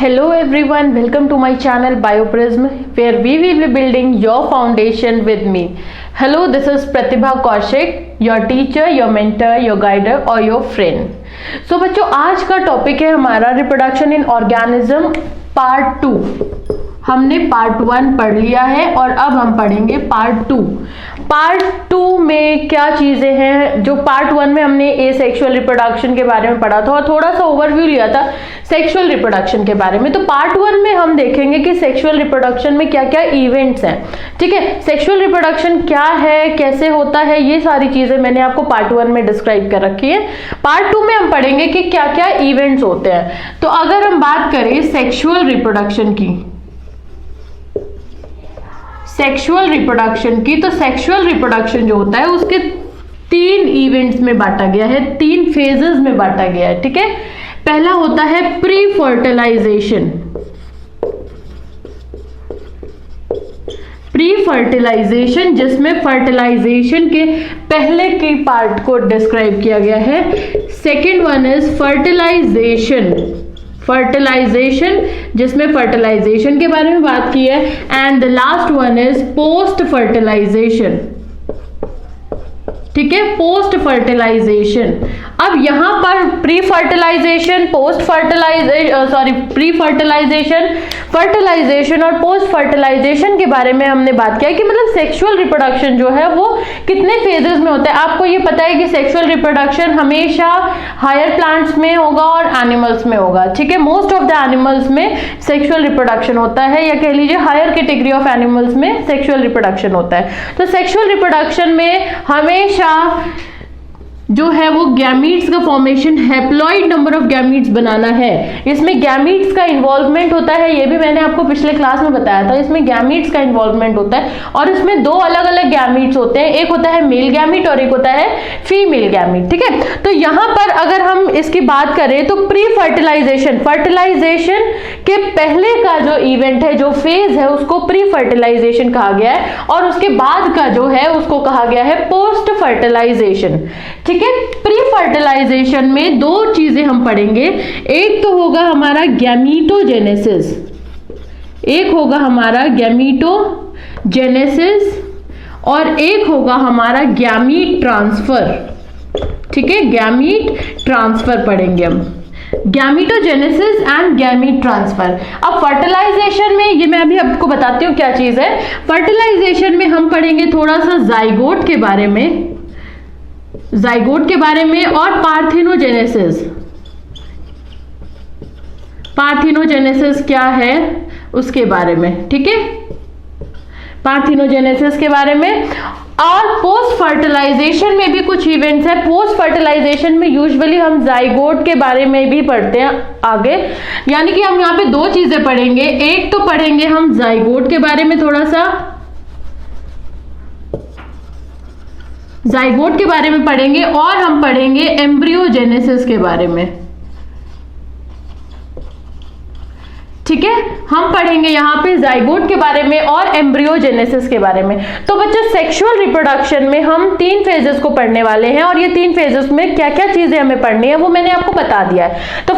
Hello everyone, welcome to my channel BioPrism, where we will be building your foundation with me. Hello, this is Pratibha Kaushik, your teacher, your mentor, your guider or your friend. So बच्चों, आज का topic है हमारा reproduction in organism part 2. हमने part 1 पढ़ लिया है और अब हम पढ़ेंगे पार्ट 2. पार्ट 2 में क्या चीजें हैं जो पार्ट 1 में हमने एसेक्सुअल रिप्रोडक्शन के बारे में पढ़ा था और थोड़ा सा ओवरव्यू लिया था सेक्सुअल रिप्रोडक्शन के बारे में. तो पार्ट 1 में हम देखेंगे कि सेक्सुअल रिप्रोडक्शन में क्या क्या इवेंट्स हैं. ठीक है, सेक्सुअल रिप्रोडक्शन क्या है, कैसे होता है, ये सारी चीजें मैंने आपको पार्ट 1 में डिस्क्राइब कर रखी है. पार्ट 2 में हम पढ़ेंगे कि क्या क्या इवेंट्स होते हैं. तो अगर हम बात करें सेक्सुअल रिप्रोडक्शन की, तो सेक्सुअल रिप्रोडक्शन जो होता है उसके 3 इवेंट्स में बांटा गया है, 3 फेजेस में बांटा गया है. ठीक है, पहला होता है प्री फर्टिलाइजेशन, जिसमें फर्टिलाइजेशन के पहले के पार्ट को डिस्क्राइब किया गया है. सेकेंड वन इज फर्टिलाइजेशन जिसमें फर्टिलाइजेशन के बारे में बात की है. And the last one is post fertilisation. ठीक है, पोस्ट फर्टिलाइजेशन. अब यहां पर प्री फर्टिलाइजेशन फर्टिलाइजेशन और पोस्ट फर्टिलाइजेशन के बारे में हमने बात किया कि मतलब सेक्सुअल रिप्रोडक्शन जो है वो कितने फेजेस में होता है. आपको ये पता है कि सेक्सुअल रिप्रोडक्शन हमेशा हायर प्लांट्स में होगा और एनिमल्स में होगा. ठीक है, मोस्ट ऑफ द एनिमल्स में सेक्सुअल रिप्रोडक्शन होता है, या कह लीजिए हायर कैटेगरी ऑफ एनिमल्स में सेक्सुअल रिप्रोडक्शन होता है. तो सेक्सुअल रिप्रोडक्शन में हमेशा जो है वो गैमीट्स का formation, haploid number of gametes बनाना है. इसमें गैमीट्स का इन्वॉल्वमेंट होता है, ये भी मैंने आपको पिछले क्लास में बताया था. इसमें गैमीट्स का इन्वॉल्वमेंट होता है और इसमें 2 अलग अलग गैमीट्स होते हैं. एक होता है मेल गैमीट और एक होता है फीमेल गैमीट. ठीक है, तो यहां पर अगर हम इसकी बात करें तो प्री फर्टिलाइजेशन के पहले का जो इवेंट है, जो फेज है, उसको प्री फर्टिलाइजेशन कहा गया है और उसके बाद का जो है उसको कहा गया है पोस्ट फर्टिलाइजेशन. ठीक है, प्री फर्टिलाइजेशन में 2 चीजें हम पढ़ेंगे. एक तो होगा हमारा गैमीटोजेनेसिस, और एक होगा हमारा गैमीट ट्रांसफर. ठीक है, गैमीट ट्रांसफर पढ़ेंगे हम, गैमीटोजेनेसिस एंड गैमीट ट्रांसफर. अब फर्टिलाइजेशन में ये मैं अभी आपको बताती हूँ क्या चीज है. फर्टिलाइजेशन में हम पढ़ेंगे थोड़ा सा जाइगोट के बारे में और पार्थिनोजेनेसिस क्या है उसके बारे में. ठीक है, पार्थिनोजेनेसिस के बारे में. और पोस्ट फर्टिलाइजेशन में भी कुछ इवेंट्स है. पोस्ट फर्टिलाइजेशन में यूजुअली हम जाइगोट के बारे में भी पढ़ते हैं आगे, यानी कि हम यहाँ पे 2 चीजें पढ़ेंगे. एक तो पढ़ेंगे हम जाइगोट के बारे में, थोड़ा सा जाइगोट के बारे में पढ़ेंगे, और हम पढ़ेंगे एम्ब्रियोजेनेसिस के बारे में. ठीक है, हम पढ़ेंगे यहाँ पे जाइगोट के बारे में और एम्ब्रियोजेनेसिस के बारे में. तो बच्चों, सेक्सुअल रिप्रोडक्शन में हम 3 फेजेस को पढ़ने वाले हैं और ये 3 फेजेस में क्या क्या चीजें हमें पढ़नी है वो मैंने आपको बता दिया है. तो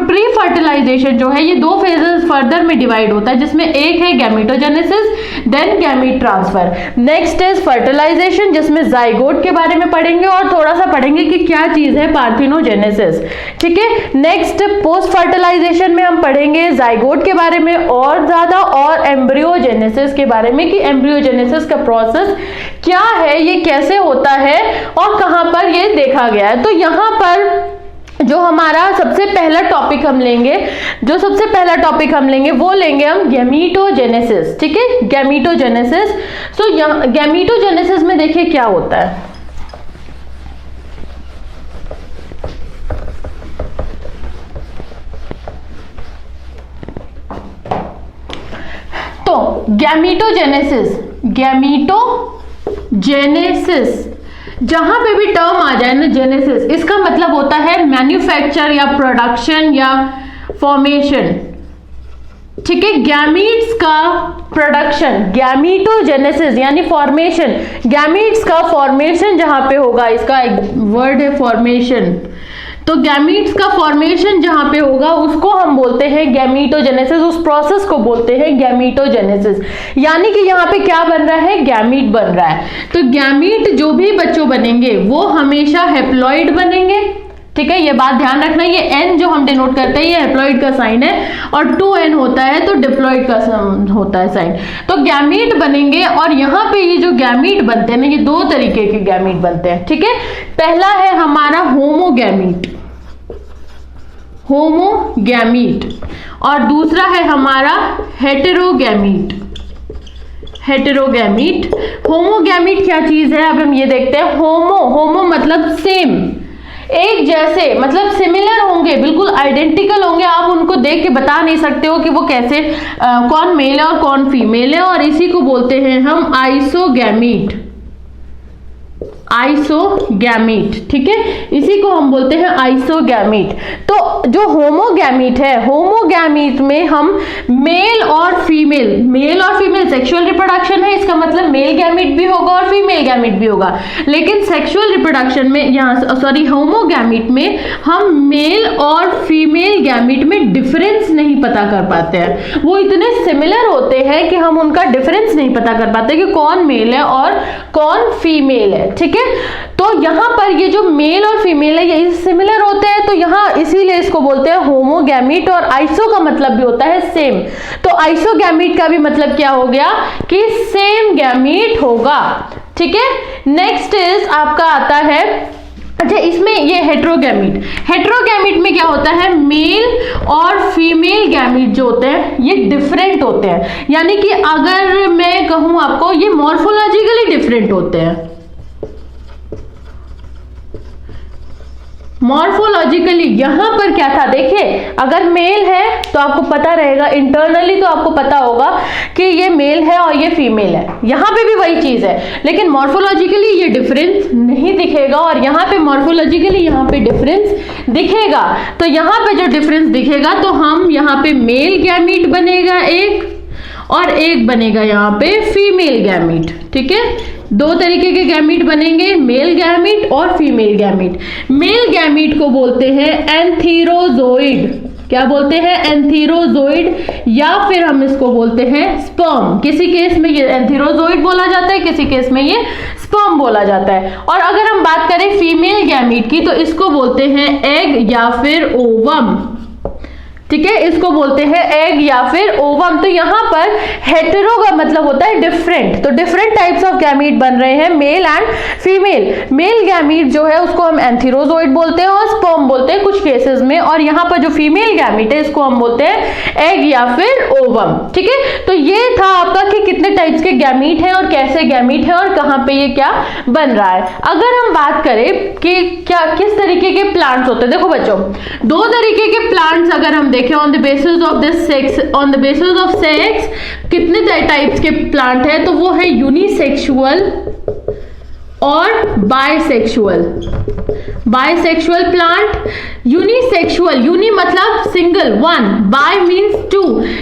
प्री फर्टिलाइजेशन जो है ये 2 फेजेस फर्दर में डिवाइड होता है, जिसमें एक है gametogenesis, then gamete transfer. Next is fertilisation, जिसमें जाइगोट के बारे में पढ़ेंगे और थोड़ा सा पढ़ेंगे कि क्या चीज है पार्थिनोजेनेसिस. ठीक है, नेक्स्ट पोस्ट फर्टिलाइजेशन में हम पढ़ेंगे जाइगोट के बारे में और ज्यादा, और एम्ब्रियोजेनेसिस के बारे में कि एम्ब्रियोजेनेसिस का प्रोसेस क्या है, ये कैसे होता है और कहां पर ये देखा गया है. तो यहां पर जो हमारा सबसे पहला टॉपिक हम लेंगे वो लेंगे हम गैमीटोजेनेसिस. ठीक है, गैमीटोजेनेसिस. तो गैमीटोजेनेसिस में देखिए क्या होता है. तो गैमीटोजेनेसिस जहां पे भी टर्म आ जाए ना, जेनेसिस, इसका मतलब होता है मैन्युफैक्चर या प्रोडक्शन या फॉर्मेशन. ठीक है, गैमीट्स का प्रोडक्शन, गैमीटोजेनेसिस यानी फॉर्मेशन, गैमीट्स का फॉर्मेशन जहां पे होगा, इसका एक वर्ड है फॉर्मेशन. तो गैमीट्स का फॉर्मेशन जहां पे होगा उसको हम बोलते हैं गैमीटोजेनेसिस, उस प्रोसेस को बोलते हैं गैमीटोजेनेसिस। यानी कि यहाँ पे क्या बन रहा है, गैमीट बन रहा है। तो गैमीट जो भी बच्चों बनेंगे वो हमेशा हैप्लॉइड बनेंगे, ठीक है, ये बात ध्यान रखना। ये n जो हम डिनोट करते हैं ये हैप्लॉइड का साइन है, और 2n होता है तो डिप्लॉइड का होता है साइन। तो गैमीट बनेंगे, और यहाँ पे ये जो गैमीट बनते हैं ना, ये दो तरीके के गैमीट बनते हैं, ठीक है। पहला है हमारा होमोगैमीट, होमोगैमीट, और दूसरा है हमारा हेटेरोगैमीट, हेटेरोगैमीट। होमोगैमीट क्या चीज है, अब हम ये देखते हैं। होमो मतलब सेम, एक जैसे, मतलब सिमिलर होंगे, बिल्कुल आइडेंटिकल होंगे, आप उनको देख के बता नहीं सकते हो कि वो कैसे कौन मेल है और कौन फीमेल है, और इसी को बोलते हैं हम आइसोगैमीट, आइसोगैमीट, ठीक है, इसी को हम बोलते हैं आइसोगैमीट। तो जो होमोगैमीट है, होमोगैमीट में हम मेल और फीमेल सेक्सुअल रिप्रोडक्शन है, इसका मतलब मेल गैमीट भी होगा और फीमेल गैमीट भी होगा। लेकिन सेक्सुअल रिप्रोडक्शन में, यहाँ सॉरी होमोगैमीट में हम मेल और फीमेल गैमीट में डिफरेंस नहीं पता कर पाते हैं। वो इतने सिमिलर होते हैं कि हम उनका डिफरेंस नहीं पता कर पाते कि कौन मेल है और कौन फीमेल है, ठीक है। तो यहां पर ये जो मेल और फीमेल है ये सिमिलर होते हैं, तो यहां इसीलिए इसको बोलते हैं होमोगैमीट। और आइसो का मतलब भी होता है सेम, तो आइसोगैमीट का भी मतलब क्या हो गया कि सेम गैमीट होगा, ठीक है। नेक्स्ट इज आपका आता है, अच्छा इसमें ये हेटेरोगैमीट, हेटेरोगैमीट में क्या होता है, मेल और फीमेल गैमीट जो होते हैं ये डिफरेंट होते हैं। यानी कि अगर मैं कहूं आपको, ये मॉर्फोलॉजिकली डिफरेंट होते हैं, मॉर्फोलॉजिकली। यहां पर क्या था, देखिए अगर मेल है तो आपको पता रहेगा, इंटरनली तो आपको पता होगा कि ये मेल है और ये फीमेल है, यहां पे भी वही चीज है, लेकिन मॉर्फोलॉजिकली ये डिफरेंस नहीं दिखेगा, और यहां पे मॉर्फोलॉजिकली यहां पे डिफरेंस दिखेगा। तो यहां पे जो डिफरेंस दिखेगा तो हम यहां पे मेल गैमीट बनेगा एक, और एक बनेगा यहाँ पे फीमेल गैमीट, ठीक है। दो तरीके के गैमीट बनेंगे, मेल गैमीट और फीमेल गैमीट। मेल गैमीट को बोलते हैं एंथीरोजोइड, क्या बोलते हैं, एंथीरोजोइड, या फिर हम इसको बोलते हैं स्पर्म। किसी केस में ये एंथीरोजोइड बोला जाता है, किसी केस में ये स्पर्म बोला जाता है। और अगर हम बात करें फीमेल गैमीट की तो इसको बोलते हैं एग या फिर ओवम, ठीक है, इसको बोलते हैं एग या फिर ओवम। तो यहां पर हेटेरो का मतलब होता है डिफरेंट, तो डिफरेंट टाइप्स ऑफ गैमीट बन रहे हैं, mail and female. Male gamete जो है उसको हम एंथीरोजोइड बोलते हैं और स्पर्म बोलते हैं कुछ केसेस में, और यहां पर जो फीमेल गैमीट है इसको हम बोलते हैं एग या फिर ओवम, ठीक है। तो ये था आपका कि कितने टाइप्स के गैमीट हैं और कैसे गैमीट है और कहां पे ये क्या बन रहा है। अगर हम बात करें कि क्या किस तरीके के प्लांट्स होते हैं, देखो बच्चों दो तरीके के प्लांट्स अगर हम on the basis of this sex, on the basis of sex कितने टाइप्स के प्लांट है, तो वो है यूनिसेक्सुअल और bisexual. Bisexual plant, unisexual, uni मतलब single, one, bi means two,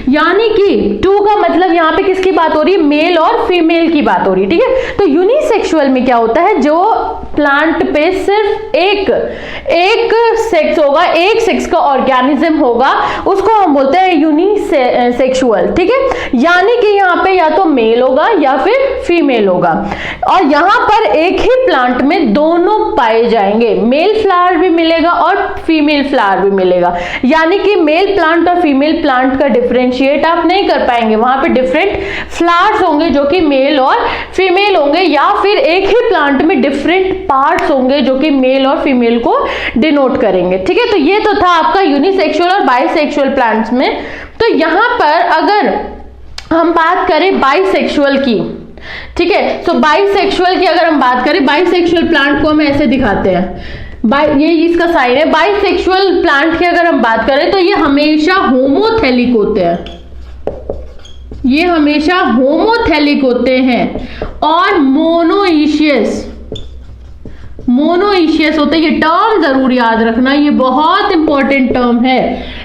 यानी कि टू का मतलब यहाँ पे किसकी बात हो रही है, मेल और फीमेल की बात हो रही है, ठीक है। तो यूनिसेक्सुअल में क्या होता है, जो प्लांट पे सिर्फ एक सेक्स होगा, एक सेक्स का ऑर्गेनिज्म होगा, उसको हम बोलते हैं यूनिसेक्सुअल, ठीक है। यानी कि यहाँ पे या तो मेल होगा या फिर फीमेल होगा, और यहाँ पर एक ही प्लांट में दोनों पाए जाएंगे, मेल फ्लावर भी मिलेगा और फीमेल फ्लावर भी मिलेगा। यानी कि मेल प्लांट और फीमेल प्लांट का डिफरेंशिएट आप नहीं कर पाएंगे, वहां पे डिफरेंट फ्लावर्स होंगे जो कि मेल और फीमेल होंगे, या फिर एक ही प्लांट में डिफरेंट पार्ट्स होंगे जो कि मेल और फीमेल को डिनोट करेंगे, ठीक है। तो ये तो था आपका यूनिसेक्सुअल और बाइसेक्सुअल प्लांट्स में। तो यहां पर अगर हम बात करें बाइसेक्सुअल की, ठीक है, तो बाइसेक्सुअल की अगर हम बात करें, बाइसेक्सुअल प्लांट को हम ऐसे दिखाते हैं, ये इसका साइन है। बाइसेक्सुअल प्लांट की अगर हम बात करें तो ये हमेशा होमोथेलिक होते हैं, ये हमेशा होमोथेलिक होते हैं, और मोनोइशियस होते हैं। ये टर्म जरूर याद रखना, ये बहुत इंपॉर्टेंट टर्म है,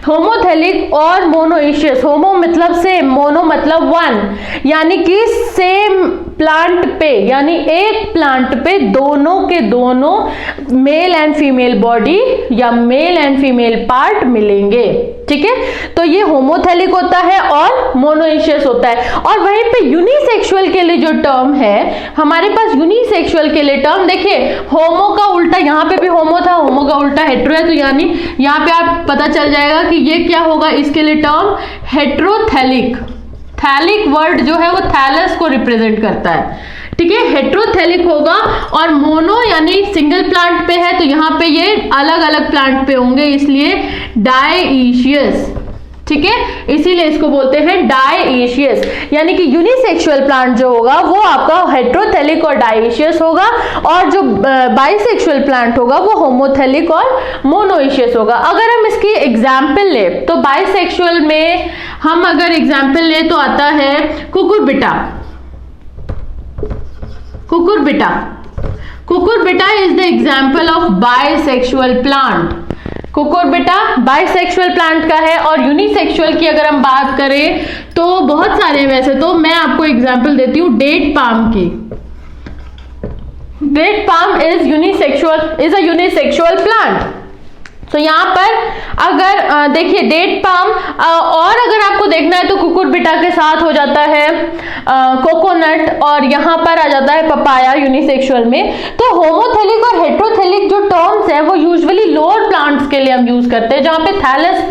होमोथेलिक और मोनोइशियस। होमो मतलब सेम, मोनो मतलब वन, यानी कि सेम प्लांट पे, यानी एक प्लांट पे दोनों के दोनों मेल एंड फीमेल बॉडी या मेल एंड फीमेल पार्ट मिलेंगे। ठीक है, तो ये होमोथैलिक होता है और मोनोइशियस होता है। और वहीं पे यूनिसेक्सुअल के लिए जो टर्म है हमारे पास, यूनिसेक्सुअल के लिए टर्म देखिए, होमो का उल्टा, यहाँ पे भी होमो था, होमो का उल्टा हेट्रो है, तो यानी यहाँ पे आप पता चल जाएगा कि ये क्या होगा, इसके लिए टर्म हेट्रोथैलिक। थैलिक वर्ड जो है वो थैलस को रिप्रेजेंट करता है। ठीक है, हेट्रोथैलिक होगा। और मोनो यानी सिंगल प्लांट पे है, तो यहाँ पे ये अलग अलग प्लांट पे होंगे, इसलिए डायईशियस। ठीक है, इसीलिए इसको बोलते हैं डायईशियस। यानी कि यूनिसेक्सुअल प्लांट जो होगा वो आपका हेट्रोथैलिक और डायईशियस होगा, और जो बाइसेक्सुअल प्लांट होगा वो होमोथैलिक और मोनोइशियस होगा। अगर हम इसकी एग्जाम्पल ले तो बाइसेक्सुअल में हम अगर एग्जाम्पल ले तो आता है Cucurbita. Cucurbita, Cucurbita is the example of bisexual plant. Cucurbita bisexual plant का है। और यूनिसेक्सुअल की अगर हम बात करें तो बहुत सारे, वैसे तो मैं आपको एग्जांपल देती हूँ डेट पाम की। Date palm is a unisexual plant. तो यहाँ पर अगर देखिए डेट पाम, और अगर आपको देखना है तो कुकुरबिटा के साथ हो जाता है कोकोनट, और यहाँ पर आ जाता है पपाया यूनिसेक्सुअल में। तो होमोथैलिक और हेट्रोथैलिक जो टर्म्स है वो यूजुअली लोअर प्लांट्स के लिए हम यूज करते हैं, जहाँ पे थैलस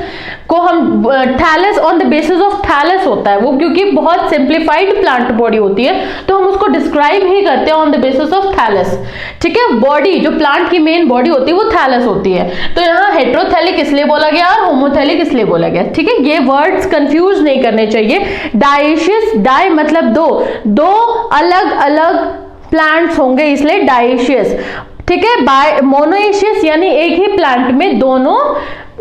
को हम, thallus on the basis of thallus होता है वो, क्योंकि बहुत सिंप्लीफाइड प्लांट बॉडी होती है तो हम उसको डिस्क्राइब ही करते हैं on the basis of thallus. ठीक है, बॉडी जो प्लांट की मेन बॉडी होती है वो थैलस होती है। तो यहाँ हेट्रोथैलिक इसलिए बोला गया और होमोथैलिक इसलिए बोला गया। ठीक है, ये वर्ड्स कंफ्यूज नहीं करने चाहिए। डायईशियस, डाई मतलब दो, दो अलग अलग प्लांट्स होंगे इसलिए डायईशियस। ठीक है, मोनोइशियस यानी एक ही प्लांट में दोनों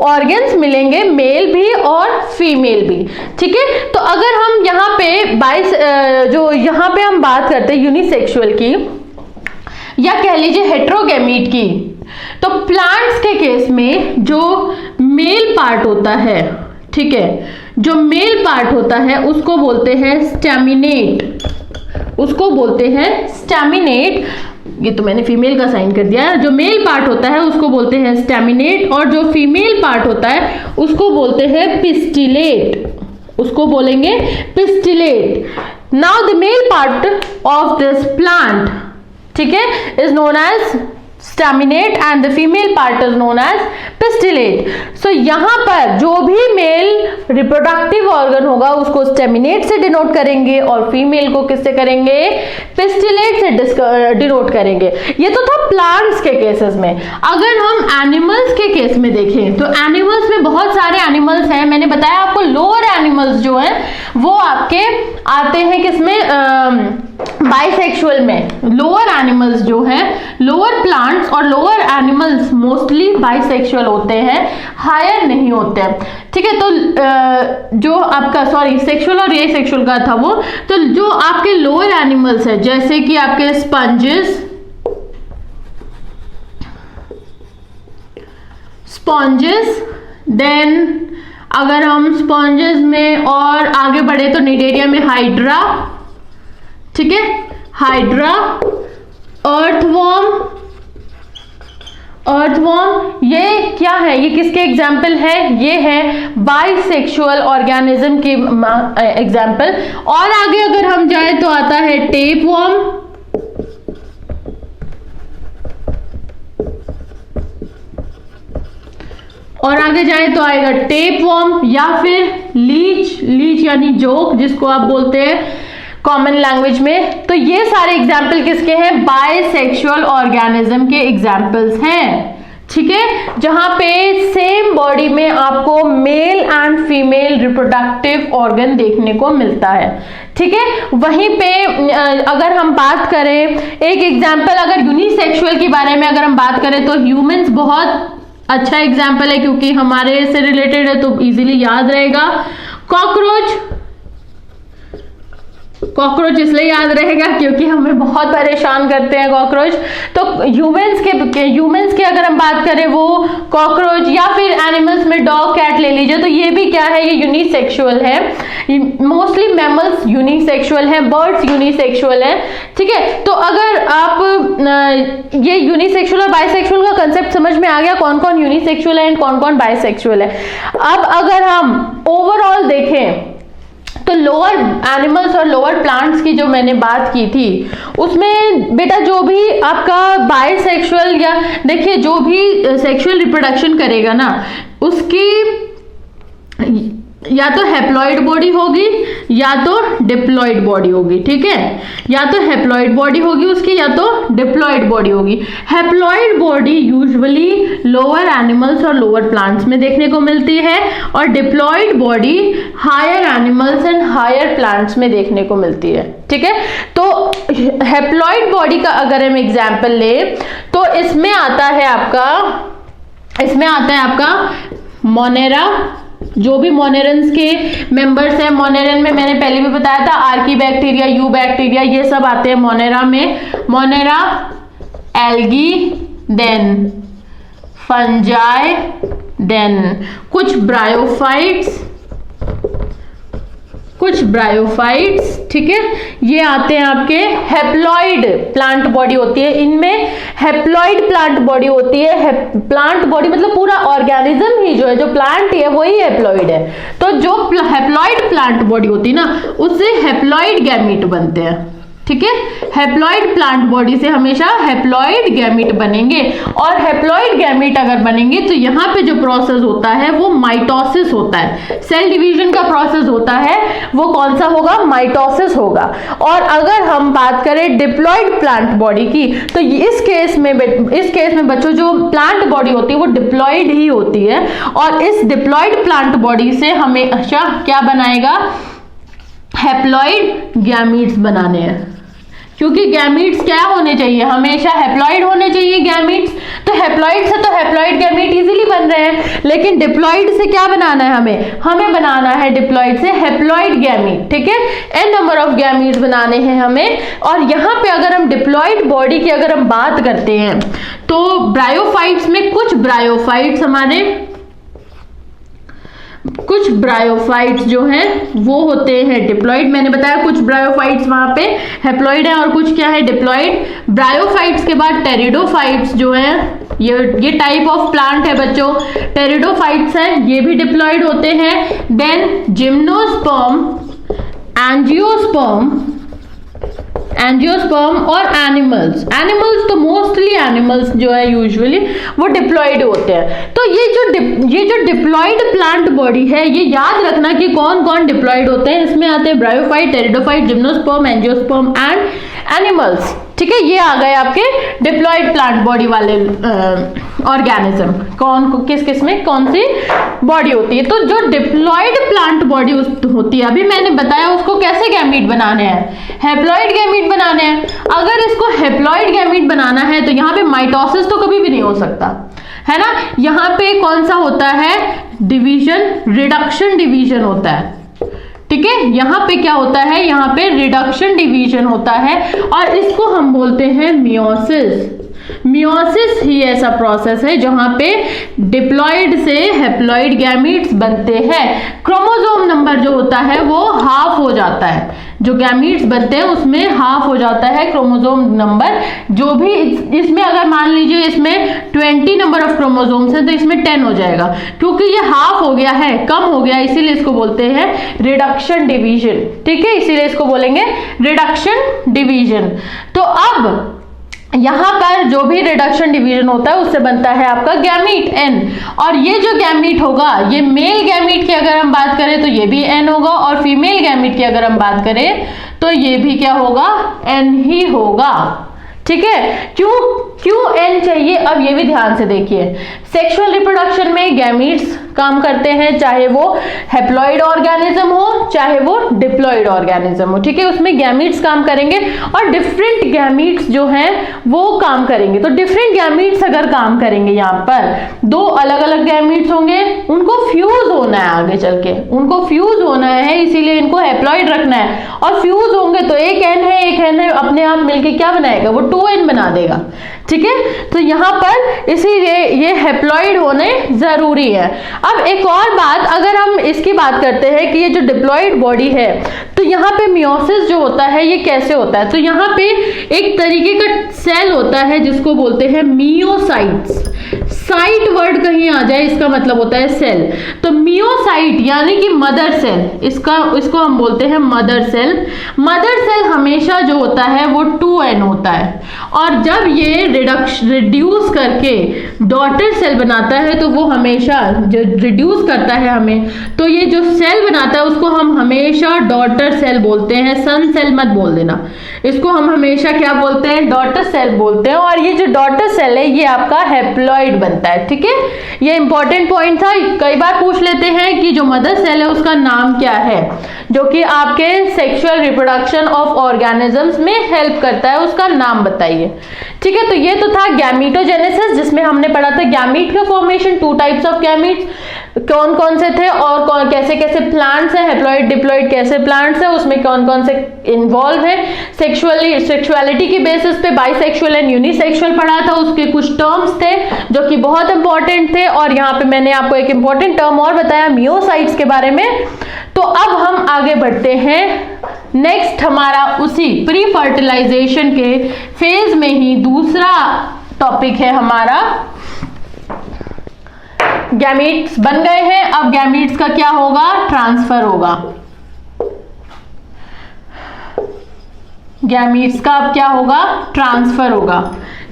ऑर्गन्स मिलेंगे, मेल भी और फीमेल भी। ठीक है, तो अगर हम यहाँ पे जो यहाँ पे हम बात करते हैं यूनिसेक्सुअल की या कह लीजिए हेट्रोगैमीट की, तो प्लांट्स के केस में जो मेल पार्ट होता है, ठीक है, जो मेल पार्ट होता है उसको बोलते हैं स्टैमिनेट। उसको बोलते हैं स्टैमिनेट। ये तो मैंने फीमेल का साइन कर दिया है। जो मेल पार्ट होता है उसको बोलते हैं स्टैमिनेट, और जो फीमेल पार्ट होता है उसको बोलते हैं पिस्टिलेट। उसको बोलेंगे pistillate. Now the male part of this plant, ठीक है, is known as staminate and the female part is known as pistillate. So यहां पर जो भी मेल रिप्रोडक्टिव ऑर्गन होगा उसको स्टैमिनेट से डिनोट करेंगे और फीमेल को किससे करेंगे, पिस्टिलेट से डिनोट करेंगे। ये तो था प्लांट्स के केसेस में। अगर हम एनिमल्स के केस में देखें तो एनिमल्स में बहुत सारे एनिमल्स हैं। मैंने बताया आपको लोअर एनिमल्स जो है वो आपके आते हैं किसमें, बाइसेक्सुअल में। लोअर एनिमल्स जो है, लोअर प्लांट्स और लोअर एनिमल्स मोस्टली बाइसेक्सुअल होते हैं, हायर नहीं होते हैं। ठीक है, तो जो आपका सेक्सुअल और ये सेक्सुअल का था वो, तो जो आपके लोअर एनिमल्स है जैसे कि आपके स्पॉन्जेस, देन अगर हम स्पॉन्जेस में और आगे बढ़े तो निडेरिया में हाइड्रा, ठीक है, हाइड्रा, अर्थवॉर्म। ये क्या है, ये किसके एग्जाम्पल है, ये है बाइसेक्सुअल ऑर्गेनिज्म की एग्जाम्पल। और आगे अगर हम जाए तो आता है टेपवॉर्म, और आगे जाए तो आएगा टेपवॉर्म या फिर लीच यानी जोक जिसको आप बोलते हैं कॉमन लैंग्वेज में। तो ये सारे एग्जाम्पल किसके हैं, बाइसेक्सुअल ऑर्गेनिज्म के एग्जाम्पल्स हैं। ठीक है, जहां पे सेम बॉडी में आपको mail and female reproductive organ देखने को मिलता है। ठीक है, वहीं पे अगर हम बात करें एक एग्जाम्पल, अगर यूनिसेक्सुअल के बारे में अगर हम बात करें तो ह्यूमंस बहुत अच्छा एग्जाम्पल है क्योंकि हमारे से रिलेटेड है तो इजीली याद रहेगा। कॉकरोच, कॉकरोच इसलिए याद रहेगा क्योंकि हमें बहुत परेशान करते हैं कॉकरोच। तो ह्यूमंस के अगर हम बात करें वो कॉकरोच, या फिर एनिमल्स में डॉग कैट ले लीजिए, तो ये भी क्या है, ये यूनिसेक्सुअल है। मोस्टली मैमल्स यूनिसेक्सुअल हैं, बर्ड्स यूनिसेक्सुअल हैं, ठीक है। तो अगर आप ये यूनिसेक्सुअल और बाइसेक्सुअल का कंसेप्ट समझ में आ गया, कौन कौन यूनिसेक्सुअल है एंड कौन कौन बाइसेक्सुअल है। अब अगर हम ओवरऑल देखें तो लोअर एनिमल्स और लोअर प्लांट्स की जो मैंने बात की थी, उसमें बेटा जो भी आपका बाइसेक्सुअल या देखिए जो भी सेक्सुअल रिप्रोडक्शन करेगा ना, उसकी या तो हैप्लॉइड बॉडी होगी या तो डिप्लॉइड बॉडी होगी, ठीक है। या तो हैप्लॉइड बॉडी होगी उसकी या तो डिप्लॉइड बॉडी होगी। Haploid body usually lower animals और लोअर प्लांट्स में देखने को मिलती है, और diploid body higher animals and higher plants में देखने को मिलती है, ठीक है। तो हैप्लॉइड बॉडी का अगर हम एग्जाम्पल ले तो इसमें आता है आपका मोनेरा, जो भी मोनेरन्स के मेंबर्स हैं। मोनेरन में मैंने पहले भी बताया था, आर्की बैक्टीरिया, यू बैक्टीरिया, ये सब आते हैं मोनेरा में। Monera, algae, then fungi, then कुछ ब्रायोफाइट्स, ठीक है। ये आते हैं आपके हैप्लॉइड प्लांट बॉडी होती है, इनमें हैप्लॉइड प्लांट बॉडी होती है। प्लांट बॉडी मतलब पूरा ऑर्गेनिज्म ही जो है, जो प्लांट है वही हैप्लॉइड है। तो जो हैप्लॉइड प्लांट बॉडी होती है ना, उससे हैप्लॉइड गैमीट बनते हैं, ठीक है। हैप्लॉइड प्लांट बॉडी से हमेशा हैप्लॉइड गैमीट बनेंगे, और हैप्लॉइड गैमीट अगर बनेंगे तो यहाँ पे जो प्रोसेस होता है वो माइटोसिस होता है। सेल डिवीजन का प्रोसेस होता है, वो कौन सा होगा, माइटोसिस होगा। और अगर हम बात करें डिप्लॉइड प्लांट बॉडी की, तो इस केस में बच्चों जो प्लांट बॉडी होती है वो डिप्लॉइड ही होती है, और इस डिप्लॉइड प्लांट बॉडी से हमेशा क्या बनाएगा, हैप्लॉइड गैमीट्स बनाने हैं। क्योंकि गैमीट्स क्या होने चाहिए, हमेशा हैप्लॉइड होने चाहिए गैमीट्स। तो हैप्लॉइड से तो हैप्लॉइड गैमीट इजीली बन रहे हैं, लेकिन डिप्लॉइड से क्या बनाना है, हमें बनाना है डिप्लॉइड से हैप्लॉइड गैमीट, ठीक है। एन नंबर ऑफ गैमीट्स बनाने हैं हमें। और यहाँ पे अगर हम डिप्लॉइड बॉडी की अगर हम बात करते हैं तो ब्रायोफाइट्स में कुछ ब्रायोफाइट्स जो हैं वो होते हैं डिप्लॉइड। मैंने बताया कुछ ब्रायोफाइट्स वहां पे हैप्लॉइड है और कुछ क्या है, डिप्लॉइड। ब्रायोफाइट्स के बाद टेरिडोफाइट्स जो है, ये टाइप ऑफ प्लांट है बच्चों, टेरिडोफाइट्स है, ये भी डिप्लॉइड होते हैं। देन जिम्नोस्पर्म, एंजियोस्पर्म और एनिमल्स तो मोस्टली एनिमल्स जो है यूजुअली वो डिप्लॉइड होते हैं। तो ये जो डिप्लॉइड प्लांट बॉडी है, ये याद रखना कि कौन कौन डिप्लॉइड होते हैं। इसमें आते हैं bryophyte, pteridophyte, gymnosperm, angiosperm and animals, ठीक है। ये आ गए आपके डिप्लॉइड प्लांट बॉडी वाले ऑर्गेनिज्म, किस में कौन सी बॉडी होती है। तो जो डिप्लॉइड प्लांट बॉडी होती है, अभी मैंने बताया उसको कैसे गैमीट बनाने हैं, हैप्लॉइड गैमीट बनाने हैं। अगर इसको हैप्लॉइड गैमीट बनाना है तो यहाँ पे माइटोसिस तो कभी भी नहीं हो सकता, है ना। यहाँ पे कौन सा होता है, डिवीजन, रिडक्शन डिवीजन होता है, ठीक है। यहाँ पे क्या होता है, यहाँ पे रिडक्शन डिवीजन होता है, और इसको हम बोलते हैं मियोसिस। मियोसिस ही ऐसा प्रोसेस है जहां पे डिप्लॉइड से हैप्लॉइड गैमीट्स बनते हैं। क्रोमोसोम नंबर जो होता है वो हाफ हो जाता है, जो गैमीट्स बनते हैं उसमें हाफ हो जाता है क्रोमोसोम नंबर। जो भी इसमें अगर मान लीजिए इसमें 20 नंबर ऑफ क्रोमोसोम्स है तो इसमें 10 हो जाएगा, क्योंकि ये हाफ हो गया है, कम हो गया, इसीलिए इसको बोलते हैं रिडक्शन डिवीजन, ठीक है। इसीलिए इसको बोलेंगे रिडक्शन डिवीजन। तो अब यहां पर जो भी रिडक्शन डिवीजन होता है उससे बनता है आपका गैमीट एन, और ये जो गैमीट होगा, ये मेल गैमीट की अगर हम बात करें तो ये भी एन होगा, और फीमेल गैमीट की अगर हम बात करें तो ये भी क्या होगा, एन ही होगा, ठीक है। क्यों एन चाहिए, अब ये भी ध्यान से देखिए। सेक्सुअल रिप्रोडक्शन में गैमीट्स काम करते हैं, चाहे वो हैप्लॉइड ऑर्गेनिज्म हो चाहे वो डिप्लॉइड ऑर्गेनिज्म हो, ठीक है। उसमें गैमीट्स काम करेंगे और डिफरेंट गैमीट्स जो हैं वो काम करेंगे। तो डिफरेंट गैमीट्स अगर काम करेंगे, यहाँ पर दो अलग अलग गैमीट्स होंगे, उनको फ्यूज होना है, आगे चल के उनको फ्यूज होना है, इसीलिए इनको हैप्लॉइड रखना है। और फ्यूज होंगे तो एक एन है एक एन है, अपने आप मिलके क्या बनाएगा, वो 2n बना देगा, ठीक है। तो यहाँ पर इसीलिए ये हैप्लॉइड होने जरूरी है। अब एक और बात, अगर हम इसकी बात करते हैं कि ये जो डिप्लॉइड बॉडी है, तो यहाँ पे मियोसिस जो होता है ये कैसे होता है, तो यहाँ पे एक तरीके का सेल होता है जिसको बोलते हैं मियोसाइट्स। साइट वर्ड कहीं आ जाए इसका मतलब होता है सेल, तो मियोसाइट यानी कि मदर सेल, इसको हम बोलते हैं मदर सेल। मदर सेल हमेशा जो होता है वो 2n होता है, और जब ये रिड्यूस करके डॉटर सेल बनाता है तो वो हमेशा जो रिड्यूस करता है हमें, तो ये जो सेल बनाता है उसको हम हमेशा डॉटर सेल बोलते हैं, सन सेल मत बोल देना, इसको हम हमेशा क्या बोलते हैं, डॉटर सेल बोलते हैं। और ये जो डॉटर सेल है ये आपका हैप्लॉइड बनता है, ठीक है। ये इंपॉर्टेंट पॉइंट था, कई बार पूछ लेते हैं कि जो मदर सेल है उसका नाम क्या है, जो कि आपके सेक्सुअल रिप्रोडक्शन ऑफ ऑर्गेनिजम्स में हेल्प करता है, उसका नाम बताइए, ठीक है। तो ये तो था गैमीटोजेनेसिस, जिसमें हमने पढ़ा था गैमीट का फॉर्मेशन, 2 टाइप्स ऑफ गैमीट्स, कौन कौन से थे और कैसे कैसे प्लांट्स हैं, हैप्लॉइड डिप्लॉइड कैसे प्लांट्स हैं, उसमें कौन कौन से इन्वॉल्व है, सेक्सुअलिटी के बेसिस पे बाइसेक्सुअल एंड यूनिसेक्सुअल पढ़ा था, उसके कुछ टर्म्स थे जो कि बहुत इंपॉर्टेंट थे। और यहाँ पे मैंने आपको एक इंपॉर्टेंट टर्म और बताया मियोसाइट्स के बारे में। तो अब हम आगे बढ़ते हैं, नेक्स्ट हमारा उसी प्री फर्टिलाइजेशन के फेज में ही दूसरा टॉपिक है हमारा, गैमीट्स बन गए हैं, अब गैमीट्स का क्या होगा, ट्रांसफर होगा। गैमीट्स का अब क्या होगा, ट्रांसफर होगा,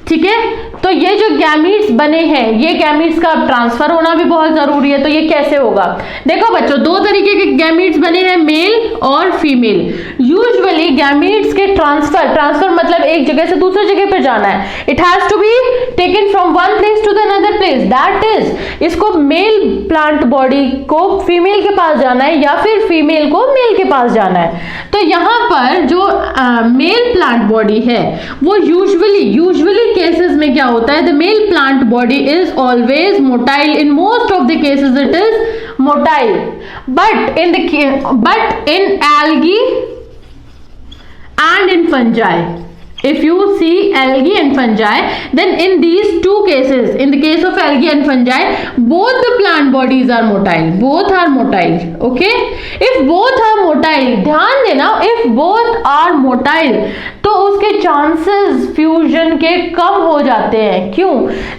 ठीक है। तो ये जो गैमीट्स बने हैं, ये गैमीट्स का अब ट्रांसफर होना भी बहुत जरूरी है। तो ये कैसे होगा, देखो बच्चों, 2 तरीके के गैमीट्स बने हैं, मेल और फीमेल। यूजुअली गैमीट्स के ट्रांसफर मतलब एक जगह से दूसरी जगह पर जाना है, it has to be taken from one place to the another place, that is इसको मेल प्लांट बॉडी को फीमेल के पास जाना है या फिर फीमेल को मेल के पास जाना है। तो यहाँ पर जो मेल प्लांट बॉडी है वो यूजुअली केसेस में क्या होता है, the mail plant body is always motile, in most of the cases it is motile, but in algae and in fungi, if you see algae and fungi, then in these 2 cases, in the case of algae and fungi, both the plant bodies are motile, okay। if both are motile, ध्यान देना, if both are motile, तो उसके chances fusion के कम हो जाते हैं। क्यों,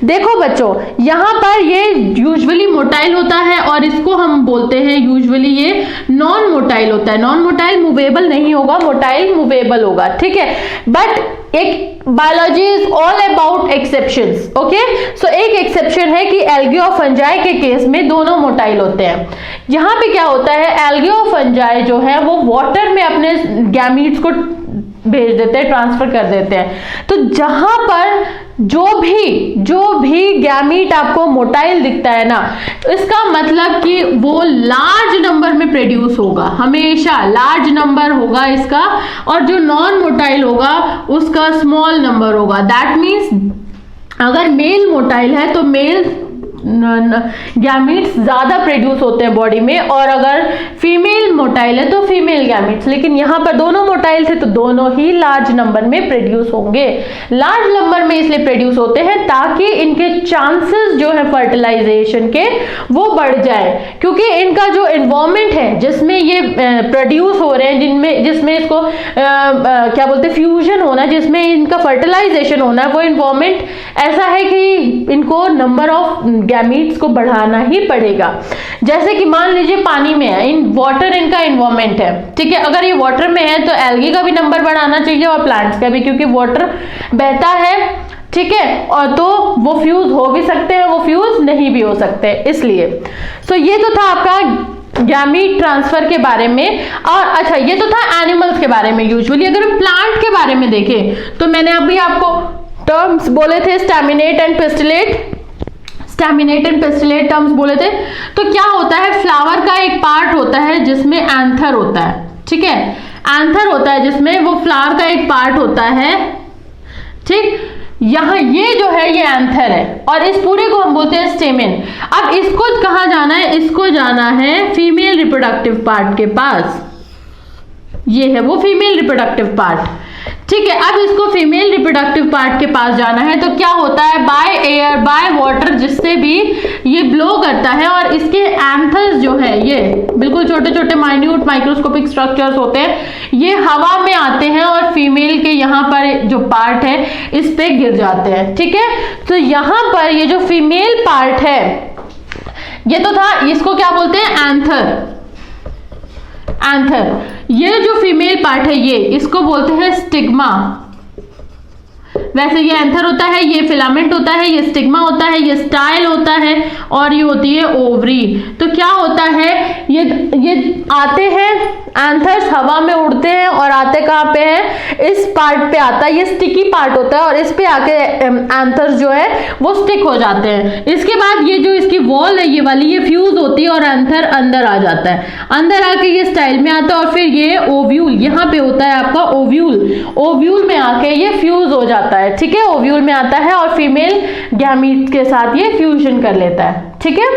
देखो बच्चों, यहाँ पर ये यूजुअली मोटाइल होता है और इसको हम बोलते हैं यूजुअली ये नॉन मोटाइल होता है। नॉन मोटाइल मूवेबल नहीं होगा, मोटाइल मूवेबल होगा, ठीक है। बट एक biology is all about exceptions, okay. So एक एक्सेप्शन है कि एल्गी और फंजाई के केस में दोनों मोटाइल होते हैं। यहाँ पे क्या होता है, एल्गी और फंजाई जो है वो वाटर में अपने गैमीट्स को भेज देते हैं, ट्रांसफर कर देते हैं। तो जहां पर जो भी गैमीट आपको मोटाइल दिखता है ना, इसका मतलब कि वो लार्ज नंबर में प्रोड्यूस होगा, हमेशा लार्ज नंबर होगा इसका, और जो नॉन मोटाइल होगा उसका स्मॉल नंबर होगा। दैट मीन्स अगर मेल मोटाइल है तो मेल गैमीट्स ज्यादा प्रोड्यूस होते हैं बॉडी में, और अगर फीमेल मोटाइल है तो फीमेल गैमीट्स। लेकिन यहाँ पर दोनों मोटाइल थे तो दोनों ही लार्ज नंबर में प्रोड्यूस होंगे। लार्ज नंबर में इसलिए प्रोड्यूस होते हैं ताकि इनके चांसेस जो है फर्टिलाइजेशन के वो बढ़ जाए, क्योंकि इनका जो एनवायरनमेंट है जिसमें ये प्रोड्यूस हो रहे हैं, जिसमें इसको क्या बोलते हैं, फ्यूजन होना, जिसमें इनका फर्टिलाइजेशन होना है, वो एनवायरनमेंट ऐसा है कि इनको नंबर ऑफ गैमीट्स को बढ़ाना ही पड़ेगा। जैसे कि मान लीजिए पानी में है, इन वाटर इनका एनवायरनमेंट है, ठीक है। अगर ये वाटर में है तो एल्गी का भी नंबर बढ़ाना चाहिए और प्लांट्स का भी, क्योंकि वाटर बहता है, ठीक है, और तो वो फ्यूज हो भी सकते हैं, वो फ्यूज नहीं भी हो सकते, इसलिए। तो ये तो था आपका गैमीट ट्रांसफर के बारे में। और अच्छा, ये तो था एनिमल्स के बारे में। यूजुअली अगर हम प्लांट के बारे में देखें तो मैंने अभी आपको टर्म्स बोले थे, staminate and pistillate. Staminate and pistillate terms बोले थे। तो क्या होता है, फ्लावर का एक पार्ट होता है जिसमें एंथर होता है, ठीक है, एंथर होता है जिसमें वो फ्लावर का एक पार्ट होता है, ठीक। यहां ये जो है ये एंथर है और इस पूरे को हम बोलते हैं स्टेमेन। अब इसको कहां जाना है, इसको जाना है फीमेल रिप्रोडक्टिव पार्ट के पास, ये है वो फीमेल रिप्रोडक्टिव पार्ट, ठीक है। अब इसको फीमेल रिप्रोडक्टिव पार्ट के पास जाना है तो क्या होता है, बाय एयर बाय वाटर जिससे भी ये ब्लो करता है और इसके एंथर्स जो है ये बिल्कुल छोटे छोटे माइन्यूट माइक्रोस्कोपिक स्ट्रक्चर्स होते हैं, ये हवा में आते हैं और फीमेल के यहाँ पर जो पार्ट है इस पे गिर जाते हैं, ठीक है। तो यहाँ पर ये जो फीमेल पार्ट है ये तो था, इसको क्या बोलते हैं, एंथर। एंथर, ये जो फीमेल पार्ट है ये इसको बोलते हैं स्टिग्मा। वैसे ये एंथर होता है, ये फिलामेंट होता है, ये स्टिग्मा होता है, ये स्टाइल होता है और ये होती है ओवरी। तो क्या होता है, ये आते हैं एंथर्स हवा में उड़ते हैं और आते कहाँ पे हैं, इस पार्ट पे आता है, ये स्टिकी पार्ट होता है और इस पे आके एंथर्स जो है वो स्टिक हो जाते हैं। इसके बाद ये जो इसकी वॉल है ये वाली, ये फ्यूज होती है और एंथर अंदर आ जाता है, अंदर आके ये स्टाइल में आता है और फिर ये ओव्यूल यहाँ पे होता है आपका ओव्यूल, ओव्यूल में आके ये फ्यूज हो जाता है, ठीक है, ओव्यूल में आता है और फीमेल गैमीट के साथ ये फ्यूजन कर लेता है, ठीक है।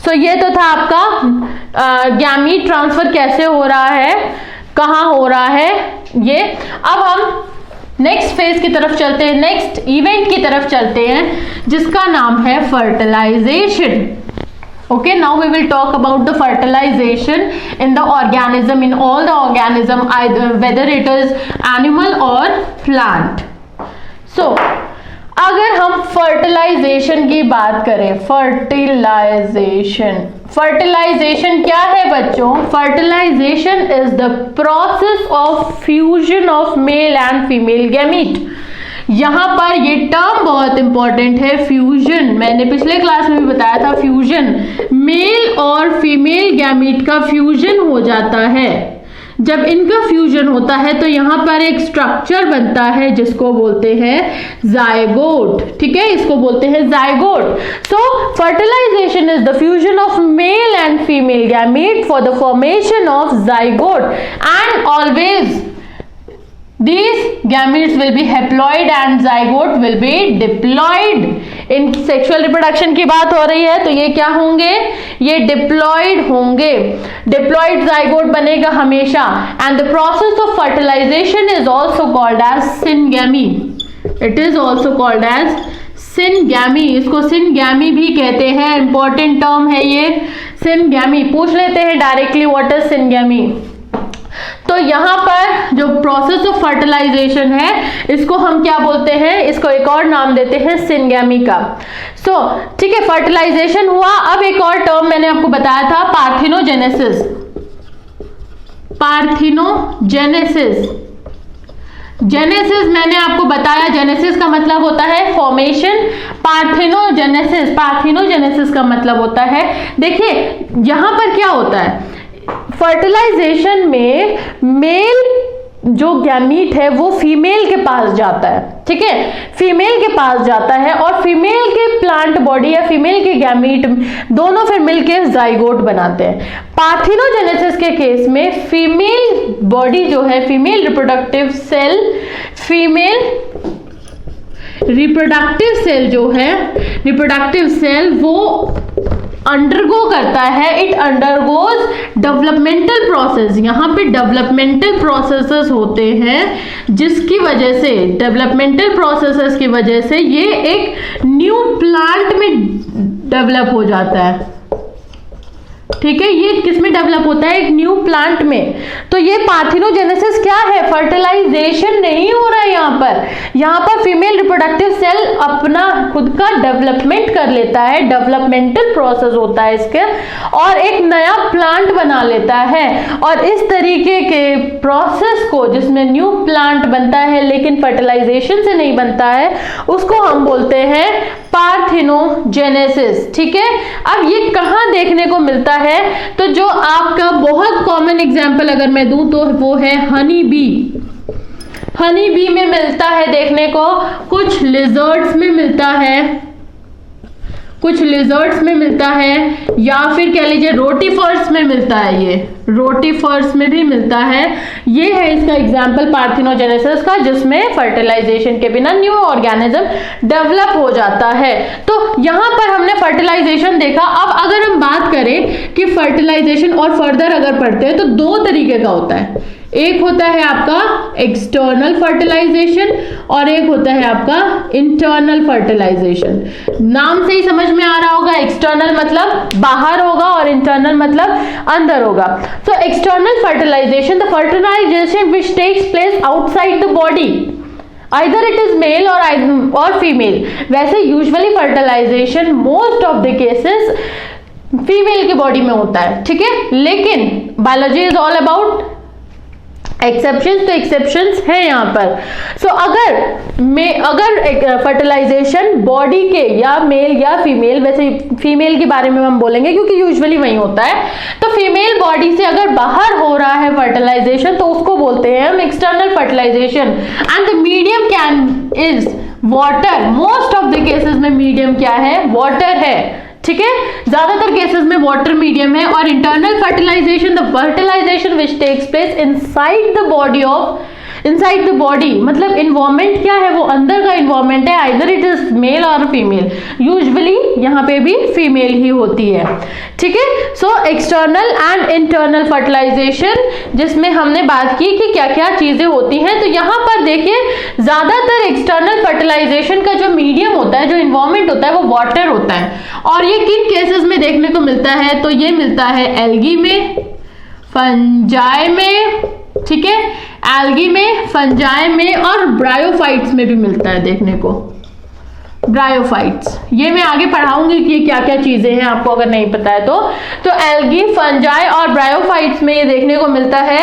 सो ये तो था आपका गैमीट ट्रांसफर कैसे हो रहा है, कहाँ हो रहा है ये। अब हम नेक्स्ट फेज की तरफ चलते हैं, नेक्स्ट इवेंट की तरफ चलते हैं जिसका नाम है fertilisation. Okay, now we will talk about the fertilization in the organism, in all the organism, either whether it is animal or plant. So, अगर हम फर्टिलाइजेशन की बात करें, फर्टिलाइजेशन क्या है बच्चों, fertilisation is the process of fusion of male and female gamete. यहां पर ये टर्म बहुत इंपॉर्टेंट है, फ्यूजन, मैंने पिछले क्लास में भी बताया था, फ्यूजन, मेल और फीमेल गैमीट का फ्यूजन हो जाता है। जब इनका फ्यूजन होता है तो यहां पर एक स्ट्रक्चर बनता है जिसको बोलते हैं जायगोट, ठीक है, इसको बोलते हैं zygote. So fertilisation is the fusion of male and female gamete for the formation of zygote and always these gametes will be haploid and zygote will be diploid। In sexual reproduction की बात हो रही है तो ये क्या होंगे, ये डिप्लॉइड होंगे, डिप्लॉइड जाइगोट बनेगा हमेशा। And the process of fertilisation is also called as syngamy, it is also called as syngamy, इसको सिनगैमी भी कहते हैं, इंपॉर्टेंट टर्म है ये सिनगैमी। पूछ लेते हैं डायरेक्टली व्हाट इज सिनगैमी। तो यहां पर जो प्रोसेस ऑफ फर्टिलाइजेशन है इसको हम क्या बोलते हैं, इसको एक और नाम देते हैं सिनगैमी का। सो ठीक है, फर्टिलाइजेशन हुआ। अब एक और टर्म मैंने आपको बताया था, पार्थिनोजेनेसिस। पार्थिनोजेनेसिस, जेनेसिस मैंने आपको बताया, जेनेसिस का मतलब होता है फॉर्मेशन, पार्थिनोजेनेसिस, पार्थिनोजेनेसिस का मतलब होता है, देखिए यहां पर क्या होता है, फर्टिलाइजेशन में मेल जो गैमीट है वो फीमेल के पास जाता है, ठीक है, फीमेल के पास जाता है और फीमेल के प्लांट बॉडी या फीमेल के गैमीट दोनों फिर मिलकर जाइगोट बनाते हैं। पार्थिनोजेनेसिस के केस में फीमेल बॉडी जो है, फीमेल रिप्रोडक्टिव सेल जो है, रिप्रोडक्टिव सेल वो अंडरगो करता है, इट अंडरगोज डेवलपमेंटल प्रोसेस। यहां पे डेवलपमेंटल प्रोसेसेस होते हैं जिसकी वजह से, डेवलपमेंटल प्रोसेसेस की वजह से ये एक न्यू प्लांट में डेवलप हो जाता है, ठीक है, ये किसमें डेवलप होता है, एक न्यू प्लांट में। तो ये पार्थिनोजेनेसिस क्या है, फर्टिलाइजेशन नहीं हो रहा है यहाँ पर फीमेल रिप्रोडक्टिव सेल अपना खुद का डेवलपमेंट कर लेता है, डेवलपमेंटल प्रोसेस होता है इसके, और एक नया प्लांट बना लेता है। और इस तरीके के प्रोसेस को जिसमें न्यू प्लांट बनता है लेकिन फर्टिलाइजेशन से नहीं बनता है, उसको हम बोलते हैं पार्थिनोजेनेसिस, ठीक है। अब ये कहां देखने को मिलता है, तो जो आपका बहुत कॉमन एग्जांपल अगर मैं दूं तो वो है हनी बी। हनी बी में मिलता है देखने को, कुछ लिजर्ड्स में मिलता है, कुछ लिजर्ड्स में मिलता है, या फिर कह लीजिए रोटीफर्स में मिलता है, ये रोटीफर्स में भी मिलता है। ये है इसका एग्जाम्पल पार्थिनोजेनेसिस का, जिसमें फर्टिलाइजेशन के बिना न्यू ऑर्गेनिज्म डेवलप हो जाता है। तो यहाँ पर हमने फर्टिलाइजेशन देखा। अब अगर हम बात करें कि फर्टिलाइजेशन और फर्दर अगर पढ़ते हैं तो दो तरीके का होता है। एक होता है आपका एक्सटर्नल फर्टिलाइजेशन और एक होता है आपका इंटरनल फर्टिलाइजेशन। नाम से ही समझ में आ रहा होगा, एक्सटर्नल मतलब बाहर होगा और इंटरनल मतलब अंदर होगा। तो external fertilisation, the fertilisation which takes place outside the body, either it is male or female। वैसे usually fertilisation most of the cases female की बॉडी में होता है, ठीक है। लेकिन biology is all about exceptions, तो एक्सेप्शंस है यहाँ पर। सो अगर फर्टिलाइजेशन बॉडी के या मेल या फीमेल, वैसे फीमेल के बारे में हम बोलेंगे क्योंकि यूजुअली वही होता है, तो फीमेल बॉडी से अगर बाहर हो रहा है फर्टिलाइजेशन तो उसको बोलते हैं हम external fertilisation. And the medium can is water. Most of the cases में मीडियम क्या है? वाटर है, ठीक है। ज्यादातर केसेस में वाटर मीडियम है। और internal fertilisation, the fertilisation which takes place inside the body of, inside the body मतलब इन्वायरमेंट क्या है? वो अंदर का इन्वायरमेंट है, आइदर इट इज मेल और फीमेल। यूजुअली यहाँ पे भी फीमेल ही होती है, ठीक है। So external and internal fertilisation, जिसमें हमने बात की कि क्या क्या चीजें होती हैं। तो यहाँ पर देखिए ज्यादातर एक्सटर्नल फर्टिलाइजेशन का जो मीडियम होता है, जो इन्वायरमेंट होता है, वो वाटर होता है। और ये किन केसेस में देखने को मिलता है? तो ये मिलता है एल्गी में, फंजाई में, ठीक है, एल्गी में, फंजाई में और ब्रायोफाइट्स में भी मिलता है देखने को। ब्रायोफाइट्स ये मैं आगे पढ़ाऊंगी कि क्या क्या चीजें हैं, आपको अगर नहीं पता है तो एल्गी, फंजाई और ब्रायोफाइट्स में ये देखने को मिलता है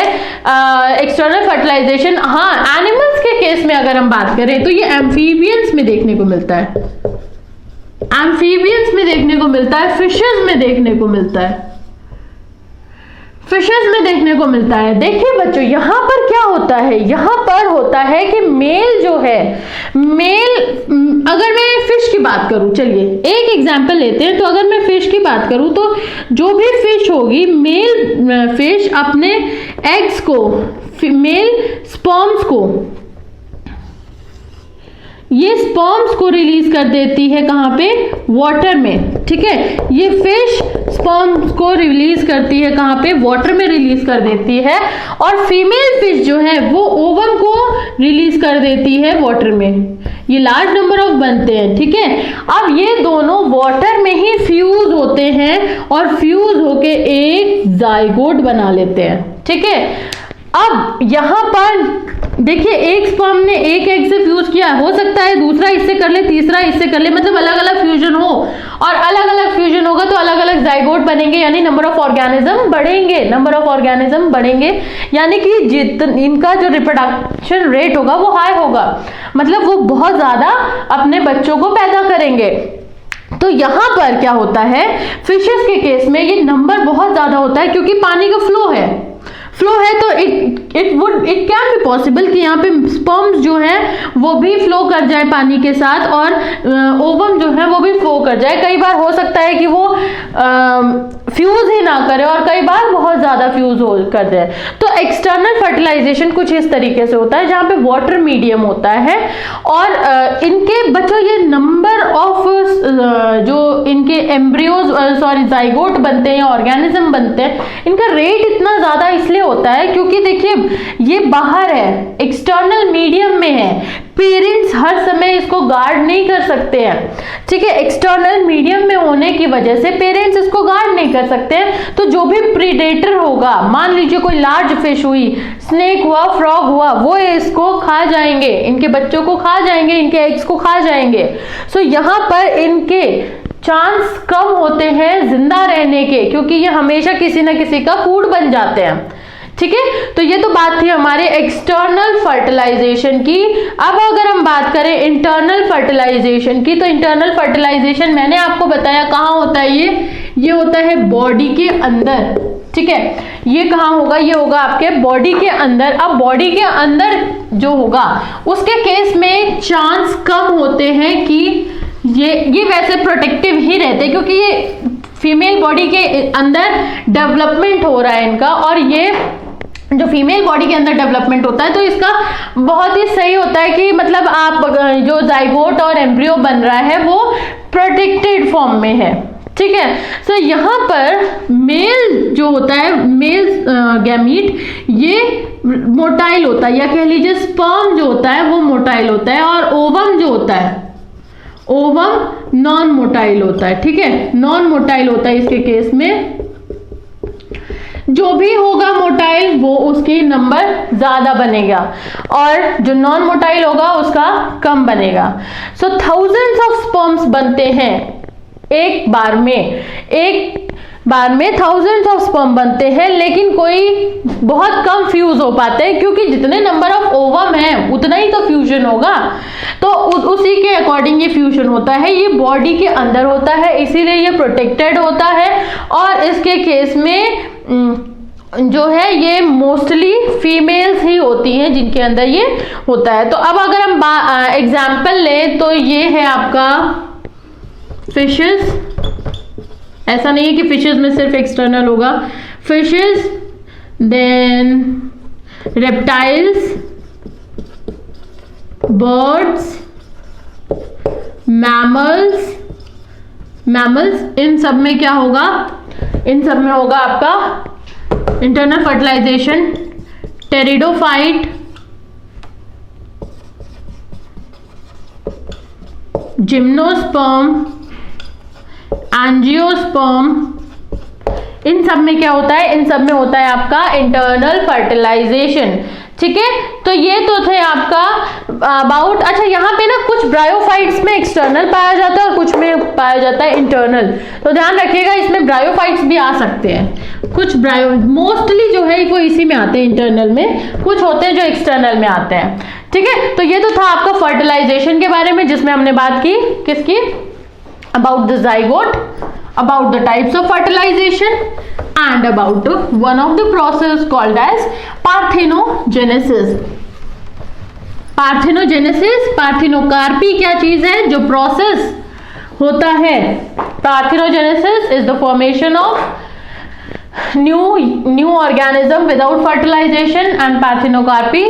एक्सटर्नल फर्टिलाइजेशन। हाँ, एनिमल्स के केस में अगर हम बात करें तो ये एम्फीबियंस में देखने को मिलता है, एम्फीबियंस में देखने को मिलता है, फिशेस में देखने को मिलता है, फिशेस में देखने को मिलता है। देखिए बच्चों यहाँ पर क्या होता है? यहाँ पर होता है कि मेल जो है, मेल, अगर मैं फिश की बात करूं, चलिए एक एग्जांपल लेते हैं। तो अगर मैं फिश की बात करूं तो जो भी फिश होगी, मेल फिश अपने एग्स को, मेल स्पर्म्स को, ये स्पर्म्स को रिलीज कर देती है कहाँ पे? वाटर में, ठीक है। ये फिश स्पर्म्स को रिलीज करती है कहाँ पे? वाटर में रिलीज कर देती है। और फीमेल फिश जो है वो ओवम को रिलीज कर देती है वाटर में। ये लार्ज नंबर ऑफ बनते हैं, ठीक है। अब ये दोनों वाटर में ही फ्यूज होते हैं और फ्यूज होके एक जाइगोट बना लेते हैं, ठीक है। अब यहां पर देखिए एक स्पर्म ने एक एग से फ्यूज किया, हो सकता है दूसरा इससे कर ले, तीसरा इससे कर ले, मतलब अलग अलग फ्यूजन हो, और अलग अलग फ्यूजन होगा तो अलग अलग जाइगोट बनेंगे, यानी नंबर ऑफ ऑर्गेनिज्म बढ़ेंगे, नंबर ऑफ ऑर्गेनिज्म बढ़ेंगे, यानी कि इनका जो रिप्रोडक्शन रेट होगा वो हाई होगा, मतलब वो बहुत ज्यादा अपने बच्चों को पैदा करेंगे। तो यहां पर क्या होता है, फिशेस के केस में ये नंबर बहुत ज्यादा होता है क्योंकि पानी का फ्लो है तो इट कैन बी पॉसिबल कि यहाँ पे स्पर्म्स जो है वो भी फ्लो कर जाए पानी के साथ और ओवम जो है वो भी फ्लो कर जाए। कई बार हो सकता है कि वो फ्यूज ही ना करे और कई बार बहुत ज्यादा फ्यूज हो कर जाए। तो एक्सटर्नल फर्टिलाइजेशन कुछ इस तरीके से होता है जहां पे वाटर मीडियम होता है और इनके बच्चों ये नंबर ऑफ जो इनके एम्ब्रियोज जाइगोट बनते हैं, ऑर्गेनिज्म बनते हैं, इनका रेट इतना ज्यादा इसलिए होता है क्योंकि देखिए ये बाहर है, एक्सटर्नल मीडियम में है, पेरेंट्स हर समय इसको गार्ड नहीं कर सकते हैं, ठीक है। एक्सटर्नल मीडियम में होने की वजह से पेरेंट्स इसको गार्ड नहीं कर सकते हैं। तो जो भी प्रीडेटर होगा, मान लीजिए कोई लार्ज फिश हुई, स्नेक हुआ, फ्रॉग हुआ, वो इसको खा जाएंगे, इनके बच्चों को खा जाएंगे, इनके एग्स को खा जाएंगे। सो यहाँ पर इनके चांस कम होते हैं जिंदा रहने के, क्योंकि ये हमेशा किसी ना किसी का फूड बन जाते हैं, ठीक है। तो ये तो बात थी हमारे एक्सटर्नल फर्टिलाइजेशन की। अब अगर हम बात करें इंटरनल फर्टिलाइजेशन की, तो इंटरनल फर्टिलाइजेशन मैंने आपको बताया कहाँ होता है, ये होता है बॉडी के अंदर, ठीक है। ये कहाँ होगा, ये होगा आपके बॉडी के अंदर। अब बॉडी के अंदर जो होगा उसके केस में चांस कम होते हैं कि ये वैसे प्रोटेक्टिव ही रहते हैं क्योंकि ये फीमेल बॉडी के अंदर डेवलपमेंट हो रहा है इनका, और ये जो फीमेल बॉडी के अंदर डेवलपमेंट होता है तो इसका बहुत ही सही होता है कि मतलब आप जो जाइगोट और एम्ब्रियो बन रहा है वो प्रोटेक्टेड फॉर्म में है, ठीक है। सो यहाँ पर मेल जो होता है, मेल गैमीट, ये मोटाइल होता है, या कह लीजिए स्पर्म जो होता है वो मोटाइल होता है, और ओवम जो होता है, ओवम नॉन मोटाइल होता है, ठीक है, नॉन मोटाइल होता है। इसके केस में जो भी होगा मोटाइल वो उसकी नंबर ज्यादा बनेगा, और जो नॉन मोटाइल होगा उसका कम बनेगा। सो थाउजेंड्स ऑफ स्पर्म्स बनते हैं एक बार में थाउजेंड्स ऑफ स्पर्म बनते हैं, लेकिन कोई बहुत कम फ्यूज हो पाते हैं क्योंकि जितने नंबर ऑफ ओवम है उतना ही तो फ्यूजन होगा, तो उसी के अकॉर्डिंग ये फ्यूजन होता है। ये बॉडी के अंदर होता है, इसीलिए ये प्रोटेक्टेड होता है, और इसके केस में जो है ये मोस्टली फीमेल्स ही होती हैं जिनके अंदर ये होता है। तो अब अगर हम एग्जाम्पल लें तो ये है आपका फिशेस। ऐसा नहीं है कि फिशेस में सिर्फ एक्सटर्नल होगा, fishes, then reptiles, birds, mammals, इन सब में क्या होगा, इन सब में होगा आपका internal fertilisation, pteridophyte, gymnosperm, angiosperm, इन सब में क्या होता है, इन सब में होता है आपका इंटरनल फर्टिलाइजेशन, ठीक है। तो ये तो थे आपका अबाउट। अच्छा, यहाँ पे ना कुछ ब्रायोफाइट्स में एक्सटर्नल पाया जाता है और कुछ में पाया जाता है इंटरनल, तो ध्यान रखिएगा इसमें ब्रायोफाइट्स भी आ सकते हैं। कुछ मोस्टली जो है वो इसी में आते हैं इंटरनल में, कुछ होते हैं जो एक्सटर्नल में आते हैं, ठीक है। तो ये तो था आपका फर्टिलाइजेशन के बारे में जिसमें हमने बात की किसकी, about the zygote, about the types of fertilization, and about one of the process called as parthenogenesis. Parthenocarpy क्या चीज है, जो प्रोसेस होता है। Parthenogenesis is the formation of new organism without fertilisation, and parthenocarpy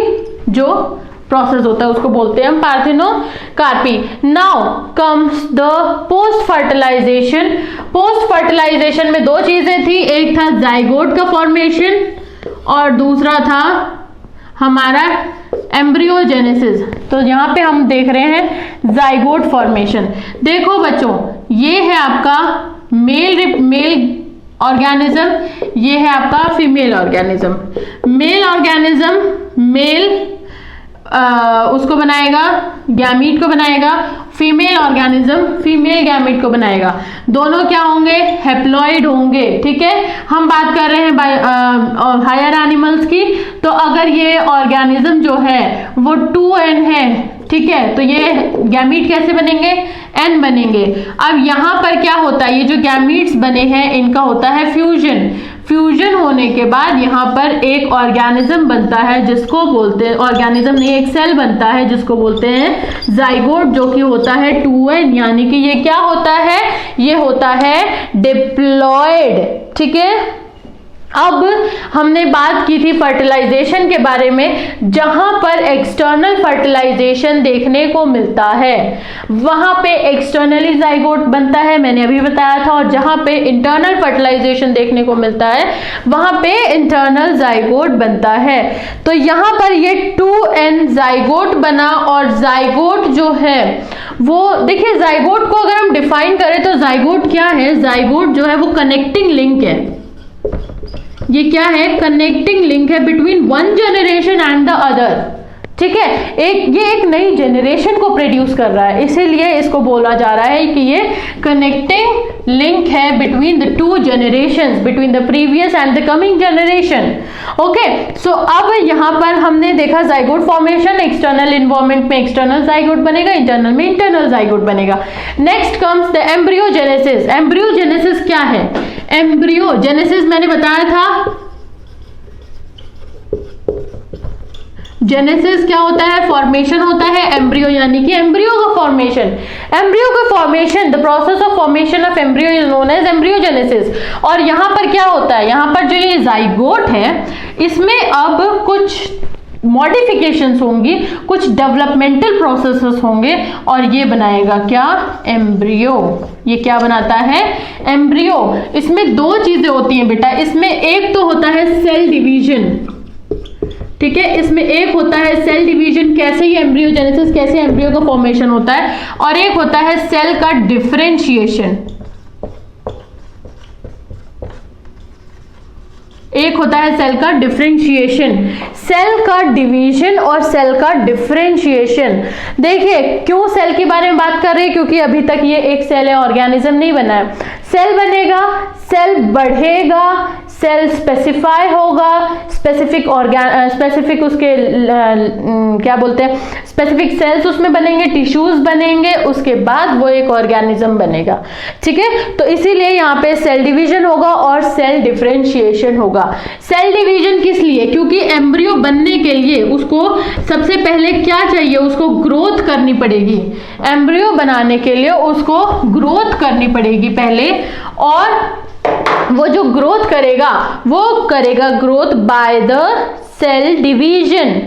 जो प्रोसेस होता है उसको बोलते हैं हम parthenocarpy. Now comes the post fertilisation. Post fertilisation में दो चीजें थी, एक था जाइगोट का फॉर्मेशन और दूसरा था हमारा एम्ब्रियोजेनेसिस। तो यहाँ पे हम देख रहे हैं जाइगोट फॉर्मेशन। देखो बच्चों, ये है आपका मेल ऑर्गेनिज्म, ये है आपका फीमेल ऑर्गेनिज्म। मेल ऑर्गेनिज्म उसको बनाएगा, गैमीट को बनाएगा, फीमेल ऑर्गेनिज्म फीमेल गैमीट को बनाएगा। दोनों क्या होंगे, हैप्लॉइड होंगे, ठीक है। हम बात कर रहे हैं हायर एनिमल्स की, तो अगर ये ऑर्गेनिज्म जो है वो 2n है, ठीक है, तो ये गैमीट कैसे बनेंगे, n बनेंगे। अब यहाँ पर क्या होता है, ये जो गैमीट्स बने हैं इनका होता है फ्यूजन। फ्यूजन होने के बाद यहाँ पर एक ऑर्गेनिज्म बनता है जिसको बोलते हैं, ऑर्गेनिज्म नहीं एक सेल बनता है जिसको बोलते हैं जाइगोट, जो कि होता है 2n, यानी कि ये क्या होता है, ये होता है डिप्लॉयड, ठीक है। अब हमने बात की थी फर्टिलाइजेशन के बारे में, जहां पर एक्सटर्नल फर्टिलाइजेशन देखने को मिलता है वहां पे एक्सटर्नली जाइगोट बनता है, मैंने अभी बताया था, और जहां पे इंटरनल फर्टिलाइजेशन देखने को मिलता है वहां पे इंटरनल जाइगोट बनता है। तो यहां पर ये 2n जाइगोट बना, और जाइगोट जो है वो देखिए, जाइगोट को अगर हम डिफाइन करें तो जाइगोट क्या है, जाइगोट जो है वो कनेक्टिंग लिंक है। ये क्या है, कनेक्टिंग लिंक है between one generation and the other, ठीक है। ये एक नई जनरेशन को प्रोड्यूस कर रहा है, इसीलिए इसको बोला जा रहा है कि ये कनेक्टिंग लिंक है between the two generations, between the previous and the coming generation. Okay, so अब यहाँ पर हमने देखा जाइगोट फॉर्मेशन, एक्सटर्नल इन्वायरमेंट में एक्सटर्नल जाइगोट बनेगा, इंटरनल में इंटरनल जाइगोट बनेगा। Next comes the embryogenesis. Embryogenesis क्या है, एम्ब्रियोजेनेसिस मैंने बताया था जेनेसिस क्या होता है? फॉर्मेशन होता है एम्ब्रियो, यानी कि एम्ब्रियो का फॉर्मेशन। एम्ब्रियो का formation, the process of formation of embryo is known as embryogenesis. और यहाँ पर क्या होता है? यहाँ पर जो ये जाइगोट है इसमें अब कुछ मॉडिफिकेशंस होंगी, कुछ डेवलपमेंटल प्रोसेसेस होंगे और ये बनाएगा क्या? एम्ब्रियो। ये क्या बनाता है? एम्ब्रियो। इसमें दो चीजें होती हैं बेटा, इसमें एक तो होता है सेल डिवीजन, ठीक है, इसमें एक होता है सेल डिवीजन, कैसे ही एम्ब्रियोजेनेसिस, कैसे एम्ब्रियो का फॉर्मेशन होता है, और एक होता है सेल का डिफरेंशिएशन। एक होता है सेल का डिफरेंशिएशन, सेल का डिवीजन और सेल का डिफरेंशिएशन। देखिए क्यों सेल के बारे में बात कर रहे हैं, क्योंकि अभी तक ये एक सेल है, ऑर्गेनिज्म नहीं बना है। सेल बनेगा, सेल बढ़ेगा, सेल स्पेसिफाई होगा, स्पेसिफिक उसके क्या बोलते हैं, स्पेसिफिक सेल्स उसमें बनेंगे, टिश्यूज बनेंगे, उसके बाद वो एक ऑर्गेनिज्म बनेगा, ठीक है। तो इसीलिए यहाँ पे सेल डिवीजन होगा और सेल डिफरेंशिएशन होगा। सेल डिवीजन किस लिए? क्योंकि एम्ब्रियो बनने के लिए उसको सबसे पहले क्या चाहिए? उसको ग्रोथ करनी पड़ेगी। एम्ब्रियो बनाने के लिए उसको ग्रोथ करनी पड़ेगी पहले, और वो जो ग्रोथ करेगा वो करेगा growth by the cell division.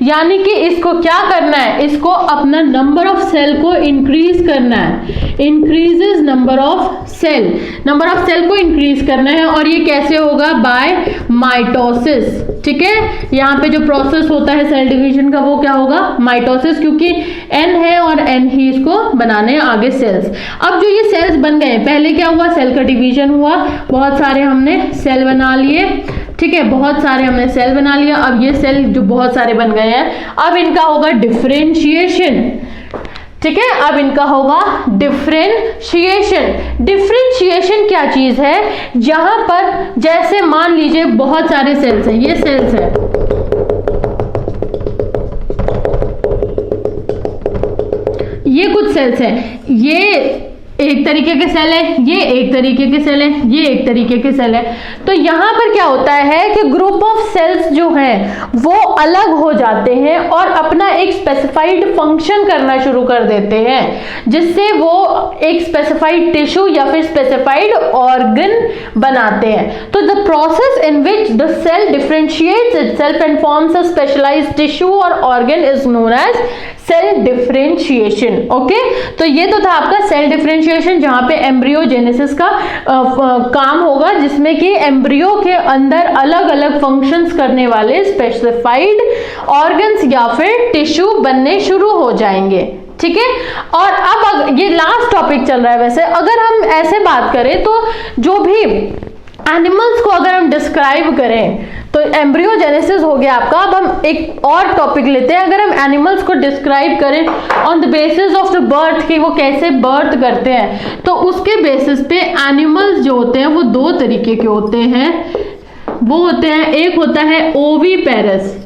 यानी कि इसको क्या करना है? इसको अपना नंबर ऑफ सेल को इंक्रीज करना है, increases number of cell, number of cell को इंक्रीज करना है। और ये कैसे होगा? बाय माइटोसिस, ठीक है। यहाँ पे जो प्रोसेस होता है सेल डिवीजन का वो क्या होगा? माइटोसिस, क्योंकि एन है और एन ही इसको बनाने आगे सेल्स। अब जो ये सेल्स बन गए, पहले क्या हुआ? सेल का डिवीजन हुआ, बहुत सारे हमने सेल बना लिए, ठीक है, बहुत सारे हमने सेल बना लिया। अब ये सेल जो बहुत सारे बन गए हैं, अब इनका होगा डिफरेंशिएशन, ठीक है, अब इनका होगा डिफरेंशिएशन। डिफरेंशिएशन क्या चीज है? जहां पर जैसे मान लीजिए बहुत सारे सेल्स हैं, ये सेल्स है, ये कुछ सेल्स हैं, ये एक तरीके के सेल है, ये एक तरीके के सेल है, ये एक तरीके के सेल है। तो यहां पर क्या होता है कि ग्रुप ऑफ सेल्स जो हैं वो अलग हो जाते हैं और अपना एक स्पेसिफाइड फंक्शन करना शुरू कर देते हैं, जिससे वो एक स्पेसिफाइड टिश्यू या फिर स्पेसिफाइड ऑर्गन बनाते हैं। तो the process in which the cell differentiates itself and forms a specialised tissue और organ is known as cell differentiation. Okay, तो ये तो था आपका सेल डिफरेंशिएशन, जहां पे एम्ब्रियोजेनेसिस का काम होगा, जिसमें कि एम्ब्रियो के अंदर अलग अलग फंक्शंस करने वाले स्पेसिफाइड ऑर्गन्स या फिर टिश्यू बनने शुरू हो जाएंगे, ठीक है। और अब ये लास्ट टॉपिक चल रहा है। वैसे अगर हम ऐसे बात करें तो जो भी एनिमल्स को अगर हम डिस्क्राइब करें तो एम्ब्रियोजेनेसिस हो गया आपका। अब हम एक और टॉपिक लेते हैं, अगर हम एनिमल्स को डिस्क्राइब करें on the basis of the birth, कि वो कैसे बर्थ करते हैं, तो उसके बेसिस पे एनिमल्स जो होते हैं वो दो तरीके के होते हैं। वो होते हैं, एक होता है ओविपेरस,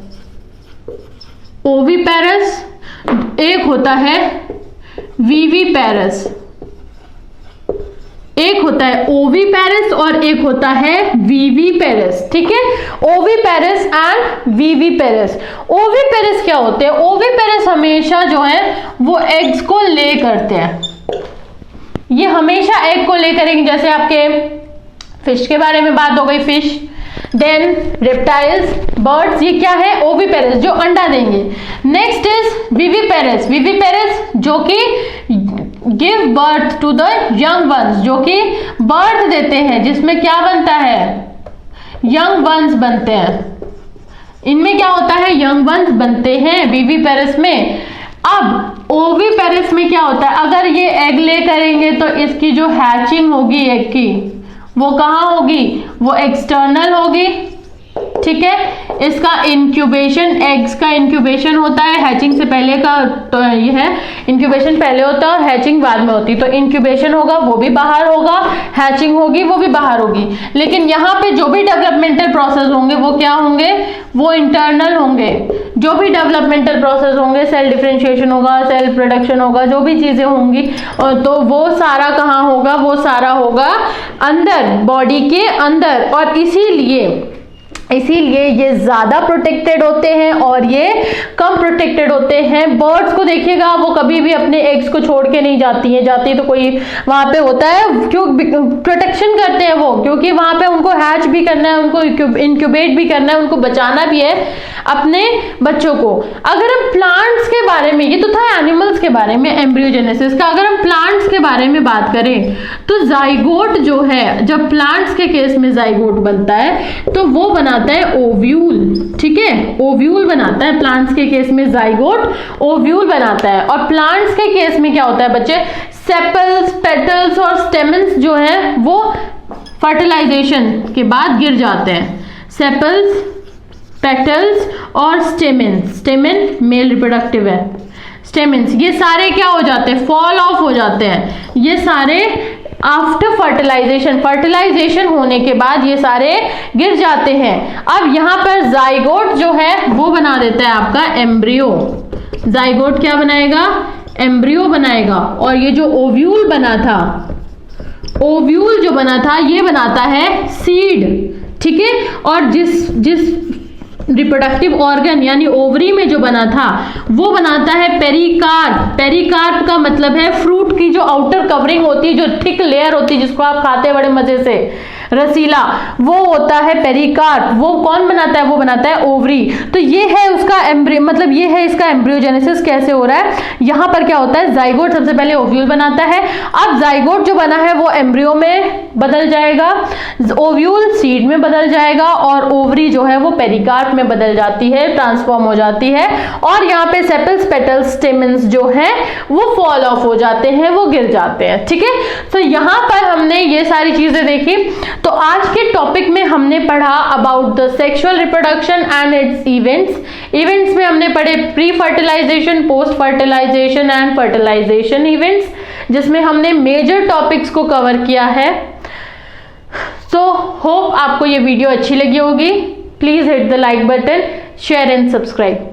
ओविपेरस, एक होता है विविपेरस। एक होता है ओविपेरस और एक होता है विविपेरस, ठीक है। Oviparous and viviparous. ओविपेरस क्या होते हैं? ओविपेरस हमेशा जो है वो एग्स को ले करते हैं, ये हमेशा एग को ले करेंगे। जैसे आपके फिश के बारे में बात हो गई, फिश, देन रेप्टाइल्स, बर्ड्स, ये क्या है? ओविपेरस, जो अंडा देंगे। नेक्स्ट इज विविपेरस, विविपेरस जो कि give birth to the young ones, जो कि बर्थ देते हैं, जिसमें क्या बनता है? यंग वंस बनते हैं। इनमें क्या होता है? यंग वंस बनते हैं विविपेरस में। अब ओविपेरस में क्या होता है? अगर ये एग ले करेंगे तो इसकी जो हैचिंग होगी एग की, वो कहाँ होगी? वो एक्सटर्नल होगी, ठीक है। इसका इंक्यूबेशन, एग्स का इंक्यूबेशन होता है, हैचिंग से पहले का तो ये है, इंक्यूबेशन पहले होता है और हैचिंग बाद में होती है। तो इंक्यूबेशन होगा वो भी बाहर होगा, हैचिंग होगी वो भी बाहर होगी। लेकिन यहाँ पे जो भी डेवलपमेंटल प्रोसेस होंगे वो क्या होंगे? वो इंटरनल होंगे। जो भी डेवलपमेंटल प्रोसेस होंगे, सेल डिफरेंशिएशन होगा, सेल प्रोडक्शन होगा, जो भी चीजें होंगी, तो वो सारा कहाँ होगा? वो सारा होगा अंदर, बॉडी के अंदर। और इसीलिए इसीलिए ये ज्यादा प्रोटेक्टेड होते हैं और ये कम प्रोटेक्टेड होते हैं। बर्ड्स को देखिएगा, वो कभी भी अपने एग्स को छोड़ के नहीं जाती हैं, जाती है तो कोई वहां पे होता है, क्यों प्रोटेक्शन करते हैं वो, क्योंकि वहां पे उनको हैच भी करना है, उनको इंक्यूबेट भी करना है, उनको बचाना भी है अपने बच्चों को। अगर हम प्लांट्स के बारे में, ये तो था एनिमल्स के बारे में एम्ब्रियोजेनेसिस का, अगर हम प्लांट्स के बारे में बात करें तो जाइगोट जो है, जब प्लांट्स के केस में जाइगोट बनता है तो वो बनाता है ओव्यूल, ठीक है, ओव्यूल बनाता है। प्लांट्स के केस में जाइगोट ओव्यूल बनाता है। और प्लांट्स के केस में क्या होता है बच्चे, सेपल्स, पेटल्स और स्टेमन्स जो है वो फर्टिलाइजेशन के बाद गिर जाते हैं। सेपल्स, पेटल्स और स्टेमेंस, स्टेमेन मेल रिप्रोडक्टिव है, स्टेमेंस ये सारे क्या हो जाते हैं, फॉल ऑफ हो जाते हैं। ये सारे आफ्टर फर्टिलाइजेशन, फर्टिलाइजेशन होने के बाद ये सारे गिर जाते हैं। अब यहां पर जाइगोट जो है वो बना देता है आपका एम्ब्रियो। जाइगोट क्या बनाएगा, एम्ब्रियो बनाएगा। और ये जो ओव्यूल बना था, ओव्यूल जो बना था ये बनाता है सीड, ठीक है। और जिस रिप्रोडक्टिव ऑर्गन यानी ओवरी में जो बना था वो बनाता है पेरिकार्प। पेरिकार्प का मतलब है फ्रूट की जो आउटर कवरिंग होती है, जो थिक लेयर होती है जिसको आप खाते हैं बड़े मजे से, रसीला, वो होता है पेरिकार्प। वो कौन बनाता है, वो बनाता है ओवरी। तो ये है उसका एम्ब्रियो, मतलब ये है इसका एम्ब्रियोजेनेसिस कैसे हो रहा है। यहां पर क्या होता है, जाइगोट सबसे पहले ओव्यूल बनाता है। अब जाइगोट जो बना है वो एम्ब्रियो में बदल जाएगा, ओव्यूल सीड में बदल जाएगा और ओवरी जो है वो पेरिकार्प में बदल जाती है, ट्रांसफॉर्म हो जाती है। और यहाँ पे सेपल्स, पेटल्स, स्टेमेंस जो है वो फॉल ऑफ हो जाते हैं, वो गिर जाते हैं, ठीक है। तो यहाँ पर हमने ये सारी चीजें देखी। तो आज के टॉपिक में हमने पढ़ा about the sexual reproduction and its events. Events में हमने पढ़े pre fertilisation, post fertilisation and fertilisation events, जिसमें हमने मेजर टॉपिक्स को कवर किया है। सो होप आपको ये वीडियो अच्छी लगी होगी। Please hit the like button, share and subscribe.